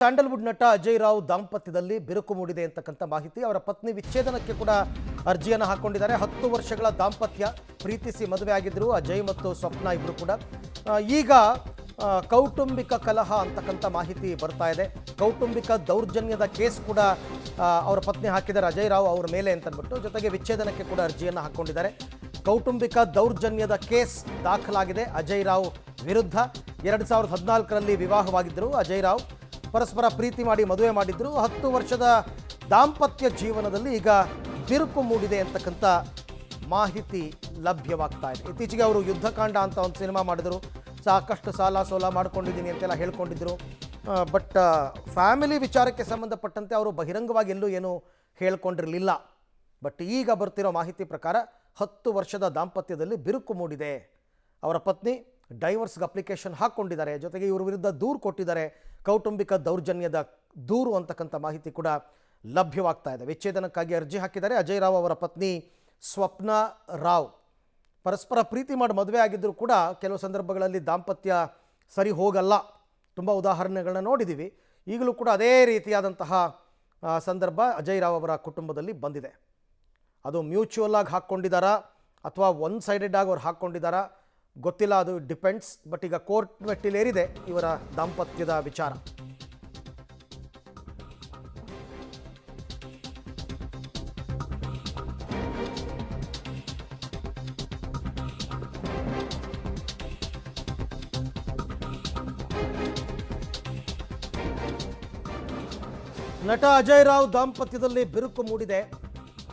Sandalwood ನಟ ಅಜಯ್ ರಾವ್ ದಾಂಪತ್ಯದಲ್ಲಿ ಬಿರುಕು ಮೂಡಿದೆ ಅಂತಕ್ಕಂಥ ಮಾಹಿತಿ. ಅವರ ಪತ್ನಿ ವಿಚ್ಛೇದನಕ್ಕೆ ಕೂಡ ಅರ್ಜಿಯನ್ನು ಹಾಕೊಂಡಿದ್ದಾರೆ. 10 ವರ್ಷಗಳ ದಾಂಪತ್ಯ, ಪ್ರೀತಿಸಿ ಮದುವೆ ಆಗಿದ್ರು ಅಜಯ್ ಮತ್ತು ಸ್ವಪ್ನ ಇಬ್ಬರು ಕೂಡ. ಈಗ ಕೌಟುಂಬಿಕ ಕಲಹ ಅಂತಕ್ಕಂಥ ಮಾಹಿತಿ ಬರ್ತಾ ಇದೆ. ಕೌಟುಂಬಿಕ ದೌರ್ಜನ್ಯದ ಕೇಸ್ ಕೂಡ ಅವರ ಪತ್ನಿ ಹಾಕಿದ್ದಾರೆ ಅಜಯ್ ರಾವ್ ಅವರ ಮೇಲೆ ಅಂತಂದ್ಬಿಟ್ಟು. ಜೊತೆಗೆ ವಿಚ್ಛೇದನಕ್ಕೆ ಕೂಡ ಅರ್ಜಿಯನ್ನು ಹಾಕೊಂಡಿದ್ದಾರೆ. ಕೌಟುಂಬಿಕ ದೌರ್ಜನ್ಯದ ಕೇಸ್ ದಾಖಲಾಗಿದೆ ಅಜಯ್ ರಾವ್ ವಿರುದ್ಧ. 2014ರಲ್ಲಿ ವಿವಾಹವಾಗಿದ್ದರು ಅಜಯ್ ರಾವ್. ಪರಸ್ಪರ ಪ್ರೀತಿ ಮಾಡಿ ಮದುವೆ ಮಾಡಿದ್ರು. 10 ವರ್ಷದ ದಾಂಪತ್ಯ ಜೀವನದಲ್ಲಿ ಈಗ ಬಿರುಕು ಮೂಡಿದೆ ಅಂತಕ್ಕಂಥ ಮಾಹಿತಿ ಲಭ್ಯವಾಗ್ತಾ ಇದೆ. ಇತ್ತೀಚೆಗೆ ಅವರು ಯುದ್ಧಕಾಂಡ ಅಂತ ಒಂದು ಸಿನಿಮಾ ಮಾಡಿದ್ರು. ಸಾಕಷ್ಟು ಸಾಲ ಸೋಲ ಮಾಡ್ಕೊಂಡಿದ್ದೀನಿ ಅಂತೆಲ್ಲ ಹೇಳ್ಕೊಂಡಿದ್ರು. ಬಟ್ ಫ್ಯಾಮಿಲಿ ವಿಚಾರಕ್ಕೆ ಸಂಬಂಧಪಟ್ಟಂತೆ ಅವರು ಬಹಿರಂಗವಾಗಿ ಎಲ್ಲೂ ಏನೂ ಹೇಳ್ಕೊಂಡಿರಲಿಲ್ಲ. ಬಟ್ ಈಗ ಬರ್ತಿರೋ ಮಾಹಿತಿ ಪ್ರಕಾರ 10 ವರ್ಷದ ದಾಂಪತ್ಯದಲ್ಲಿ ಬಿರುಕು ಮೂಡಿದೆ. ಅವರ ಪತ್ನಿ ಡೈವರ್ಸ್ಗೆ ಅಪ್ಲಿಕೇಶನ್ ಹಾಕ್ಕೊಂಡಿದ್ದಾರೆ. ಜೊತೆಗೆ ಇವ್ರ ವಿರುದ್ಧ ದೂರು ಕೊಟ್ಟಿದ್ದಾರೆ, ಕೌಟುಂಬಿಕ ದೌರ್ಜನ್ಯದ ದೂರು ಅಂತಕ್ಕಂಥ ಮಾಹಿತಿ ಕೂಡ ಲಭ್ಯವಾಗ್ತಾ ಇದೆ. ವಿಚ್ಛೇದನಕ್ಕಾಗಿ ಅರ್ಜಿ ಹಾಕಿದ್ದಾರೆ ಅಜಯ್ ರಾವ್ ಅವರ ಪತ್ನಿ ಸ್ವಪ್ನ ರಾವ್. ಪರಸ್ಪರ ಪ್ರೀತಿ ಮಾಡಿ ಮದುವೆ ಆಗಿದ್ದರೂ ಕೂಡ ಕೆಲವು ಸಂದರ್ಭಗಳಲ್ಲಿ ದಾಂಪತ್ಯ ಸರಿ ಹೋಗಲ್ಲ. ತುಂಬ ಉದಾಹರಣೆಗಳನ್ನ ನೋಡಿದ್ದೀವಿ. ಈಗಲೂ ಕೂಡ ಅದೇ ರೀತಿಯಾದಂತಹ ಸಂದರ್ಭ ಅಜಯ್ ರಾವ್ ಅವರ ಕುಟುಂಬದಲ್ಲಿ ಬಂದಿದೆ. ಅದು ಮ್ಯೂಚುವಲ್ ಆಗಿ ಹಾಕ್ಕೊಂಡಿದ್ದಾರಾ ಅಥವಾ ಒನ್ ಸೈಡೆಡ್ ಆಗಿ ಅವ್ರು ಹಾಕ್ಕೊಂಡಿದ್ದಾರಾ ಗೊತ್ತಿಲ್ಲ, ಅದು ಡಿಪೆಂಡ್ಸ್. ಬಟ್ ಈಗ ಕೋರ್ಟ್ ಮೆಟ್ಟಿಲೇರಿದೆ ಇವರ ದಾಂಪತ್ಯದ ವಿಚಾರ. ನಟ ಅಜಯ್ ರಾವ್ ದಾಂಪತ್ಯದಲ್ಲಿ ಬಿರುಕು ಮೂಡಿದೆ.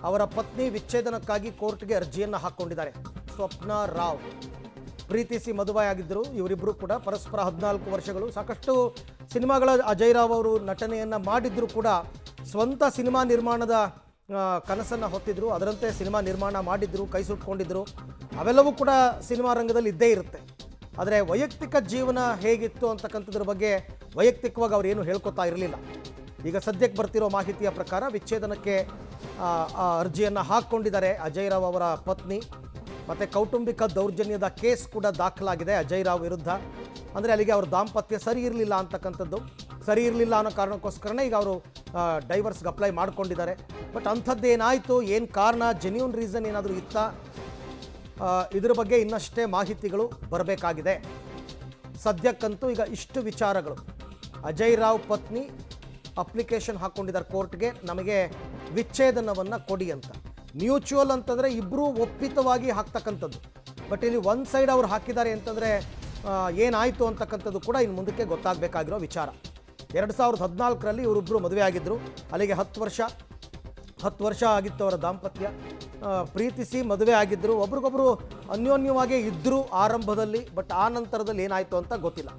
ಅವರ ಪತ್ನಿ ವಿಚ್ಛೇದನಕ್ಕಾಗಿ ಕೋರ್ಟ್ಗೆ ಅರ್ಜಿಯನ್ನು ಹಾಕ್ಕೊಂಡಿದ್ದಾರೆ. ಸ್ವಪ್ನ ರಾವ್ ಪ್ರೀತಿಸಿ ಮದುವೆಯಾಗಿದ್ದರು ಇವರಿಬ್ಬರು ಕೂಡ. ಪರಸ್ಪರ 14 ವರ್ಷಗಳು. ಸಾಕಷ್ಟು ಸಿನಿಮಾಗಳ ಅಜಯ್ ರಾವ್ ಅವರು ನಟನೆಯನ್ನು ಮಾಡಿದ್ರು ಕೂಡ ಸ್ವಂತ ಸಿನಿಮಾ ನಿರ್ಮಾಣದ ಕನಸನ್ನು ಹೊತ್ತಿದ್ರು. ಅದರಂತೆ ಸಿನಿಮಾ ನಿರ್ಮಾಣ ಮಾಡಿದ್ರು, ಕೈ ಸುಟ್ಕೊಂಡಿದ್ರು. ಅವೆಲ್ಲವೂ ಕೂಡ ಸಿನಿಮಾ ರಂಗದಲ್ಲಿ ಇದ್ದೇ ಇರುತ್ತೆ. ಆದರೆ ವೈಯಕ್ತಿಕ ಜೀವನ ಹೇಗಿತ್ತು ಅಂತಕ್ಕಂಥದ್ರ ಬಗ್ಗೆ ವೈಯಕ್ತಿಕವಾಗಿ ಅವ್ರು ಏನು ಹೇಳ್ಕೊತಾ ಇರಲಿಲ್ಲ. ಈಗ ಸದ್ಯಕ್ಕೆ ಬರ್ತಿರೋ ಮಾಹಿತಿಯ ಪ್ರಕಾರ ವಿಚ್ಛೇದನಕ್ಕೆ ಅರ್ಜಿಯನ್ನು ಹಾಕ್ಕೊಂಡಿದ್ದಾರೆ ಅಜಯ್ ರಾವ್ ಅವರ ಪತ್ನಿ. ಮತ್ತು ಕೌಟುಂಬಿಕ ದೌರ್ಜನ್ಯದ ಕೇಸ್ ಕೂಡ ದಾಖಲಾಗಿದೆ ಅಜಯ್ ರಾವ್ ವಿರುದ್ಧ. ಅಂದರೆ ಅಲ್ಲಿಗೆ ಅವ್ರ ದಾಂಪತ್ಯ ಸರಿ ಇರಲಿಲ್ಲ ಅಂತಕ್ಕಂಥದ್ದು. ಸರಿ ಇರಲಿಲ್ಲ ಅನ್ನೋ ಕಾರಣಕ್ಕೋಸ್ಕರನೇ ಈಗ ಅವರು ಡೈವರ್ಸ್ಗೆ ಅಪ್ಲೈ ಮಾಡ್ಕೊಂಡಿದ್ದಾರೆ. ಬಟ್ ಅಂಥದ್ದೇನಾಯಿತು, ಏನು ಕಾರಣ, ಜೆನ್ಯೂನ್ ರೀಸನ್ ಏನಾದರೂ ಇತ್ತಾ, ಇದ್ರ ಬಗ್ಗೆ ಇನ್ನಷ್ಟೇ ಮಾಹಿತಿಗಳು ಬರಬೇಕಾಗಿದೆ. ಸದ್ಯಕ್ಕಂತೂ ಈಗ ಇಷ್ಟು ವಿಚಾರಗಳು. ಅಜಯ್ ರಾವ್ ಪತ್ನಿ ಅಪ್ಲಿಕೇಶನ್ ಹಾಕ್ಕೊಂಡಿದ್ದಾರೆ ಕೋರ್ಟ್ಗೆ, ನಮಗೆ ವಿಚ್ಛೇದನವನ್ನು ಕೊಡಿ ಅಂತ. ಮ್ಯೂಚುವಲ್ ಅಂತಂದರೆ ಇಬ್ಬರೂ ಒಪ್ಪಿತವಾಗಿ ಹಾಕ್ತಕ್ಕಂಥದ್ದು. ಬಟ್ ಇಲ್ಲಿ ಒನ್ ಸೈಡ್ ಅವ್ರು ಹಾಕಿದ್ದಾರೆ ಅಂತಂದರೆ ಏನಾಯಿತು ಅಂತಕ್ಕಂಥದ್ದು ಕೂಡ ಇನ್ನು ಮುಂದಕ್ಕೆ ಗೊತ್ತಾಗಬೇಕಾಗಿರೋ ವಿಚಾರ. 2014ರಲ್ಲಿ ಇವರಿಬ್ಬರು ಮದುವೆ ಆಗಿದ್ದರು. ಅಲ್ಲಿಗೆ 10 ವರ್ಷ ಆಗಿತ್ತು ಅವರ ದಾಂಪತ್ಯ. ಪ್ರೀತಿಸಿ ಮದುವೆ ಆಗಿದ್ದರು. ಒಬ್ರಿಗೊಬ್ಬರು ಅನ್ಯೋನ್ಯವಾಗೇ ಇದ್ದರು ಆರಂಭದಲ್ಲಿ. ಬಟ್ ಆ ನಂತರದಲ್ಲಿ ಏನಾಯಿತು ಅಂತ ಗೊತ್ತಿಲ್ಲ.